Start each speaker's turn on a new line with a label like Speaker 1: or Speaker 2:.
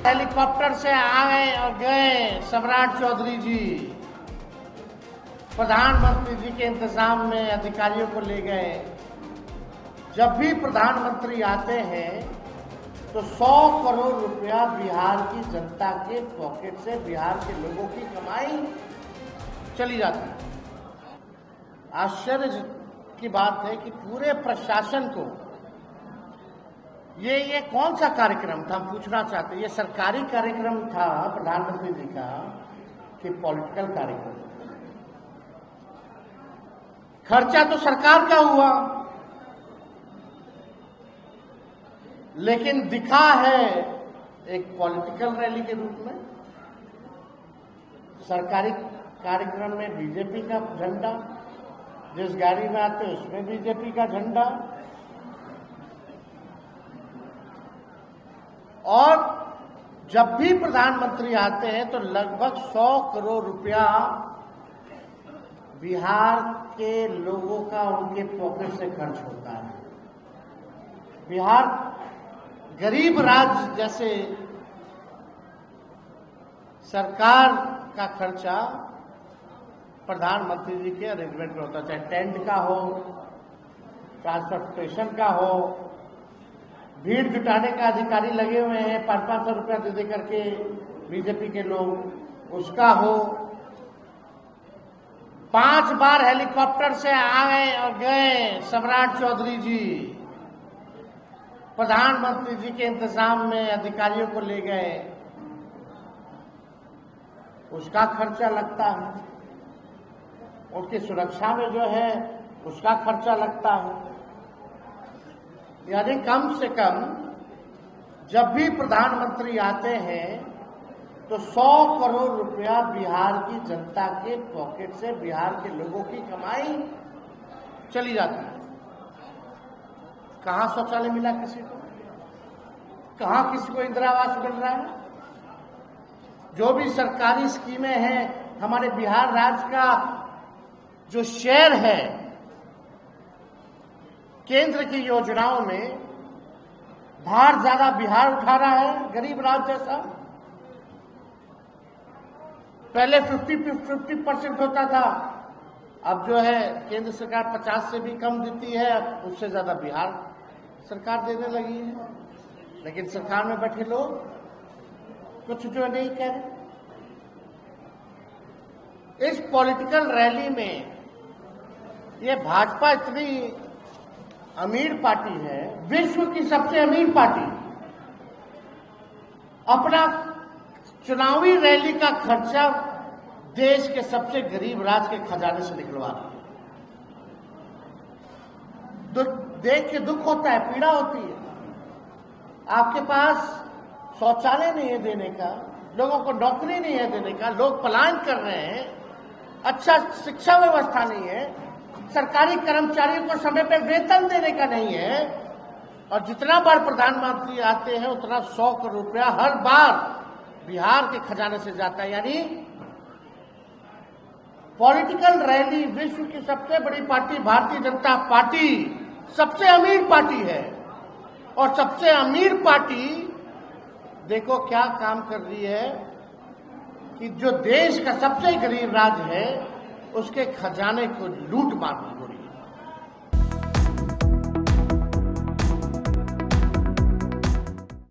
Speaker 1: Helicopter से आए और गए सम्राट चौधरी जी, प्रधानमंत्री जी के इंतजाम में अधिकारियों को ले गए। जब भी प्रधानमंत्री आते हैं तो 100 करोड़ रुपया बिहार की जनता के पॉकेट से, बिहार के लोगों की कमाई चली जाती है। आश्चर्य की बात है कि पूरे प्रशासन को ये कौन सा कार्यक्रम था, हम पूछना चाहते हैं। ये सरकारी कार्यक्रम था प्रधानमंत्री जी का कि पॉलिटिकल कार्यक्रम? खर्चा तो सरकार का हुआ, लेकिन दिखा है एक पॉलिटिकल रैली के रूप में। सरकारी कार्यक्रम में बीजेपी का झंडा, जिस गाड़ी में आते उसमें बीजेपी का झंडा, और जब भी प्रधानमंत्री आते हैं तो लगभग 100 करोड़ रुपया बिहार के लोगों का उनके पॉकेट से खर्च होता है। बिहार गरीब राज्य जैसे सरकार का खर्चा प्रधानमंत्री जी के अरेंजमेंट में होता है, चाहे टेंट का हो, ट्रांसपोर्टेशन का हो, भीड़ जुटाने का अधिकारी लगे हुए हैं 500-500 रुपया दे करके बीजेपी के लोग, उसका हो। 5 बार हेलीकॉप्टर से आए और गए सम्राट चौधरी जी, प्रधानमंत्री जी के इंतजाम में अधिकारियों को ले गए, उसका खर्चा लगता है। उनकी सुरक्षा में जो है उसका खर्चा लगता है। यानी कम से कम जब भी प्रधानमंत्री आते हैं तो 100 करोड़ रुपया बिहार की जनता के पॉकेट से, बिहार के लोगों की कमाई चली जाती है। कहां शौचालय मिला किसी को? कहां किसी को इंदिरा आवास मिल रहा है? जो भी सरकारी स्कीमें हैं, हमारे बिहार राज्य का जो शेयर है केंद्र की योजनाओं में, भार ज्यादा बिहार उठा रहा है, गरीब राज्य जैसा। पहले 50% होता था, अब जो है केंद्र सरकार 50 से भी कम देती है, उससे ज्यादा बिहार सरकार देने लगी है। लेकिन सरकार में बैठे लोग कुछ जो नहीं कह रहे। इस पॉलिटिकल रैली में ये भाजपा इतनी अमीर पार्टी है, विश्व की सबसे अमीर पार्टी, अपना चुनावी रैली का खर्चा देश के सबसे गरीब राज्य के खजाने से निकलवा रही है। देख के दुख होता है, पीड़ा होती है। आपके पास शौचालय नहीं है देने का, लोगों को नौकरी नहीं है देने का, लोग पलायन कर रहे हैं, अच्छा शिक्षा व्यवस्था नहीं है, सरकारी कर्मचारियों को समय पर वेतन देने का नहीं है, और जितना बार प्रधानमंत्री आते हैं उतना 100 करोड़ रुपया हर बार बिहार के खजाने से जाता है। यानी पॉलिटिकल रैली, विश्व की सबसे बड़ी पार्टी भारतीय जनता पार्टी सबसे अमीर पार्टी है, और सबसे अमीर पार्टी देखो क्या काम कर रही है कि जो देश का सबसे गरीब राज्य है उसके खजाने को लूट मार